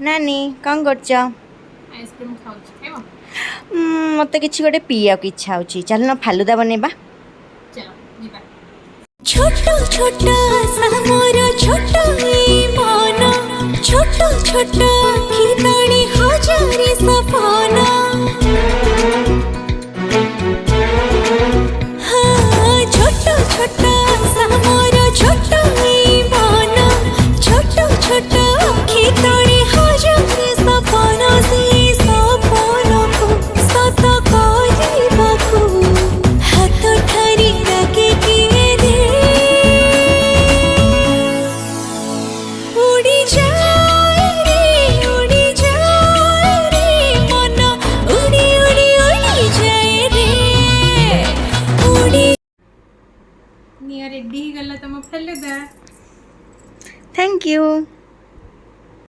नानी कौन कर आइसक्रीम खाऊची खाइबो मत कि गोटे पीया इच्छा हो चल ना फालुदा बनैबा चलो जीबा छोटो छोटो सामोर छोटो मन छोटो छोटो खितणी हजारे सपना हाँ छोटो छोटो सामोर छोटो मन छोटो छोटो खितणी हजारे सपना से सपना को सत करबाकू हाथ ठारी लगे किए दे उड़ी जाए रे मन उड़ी उड़ी उड़ी जाए रे उड़ी नियर रेडी गला तम फैले दा थैंक यू।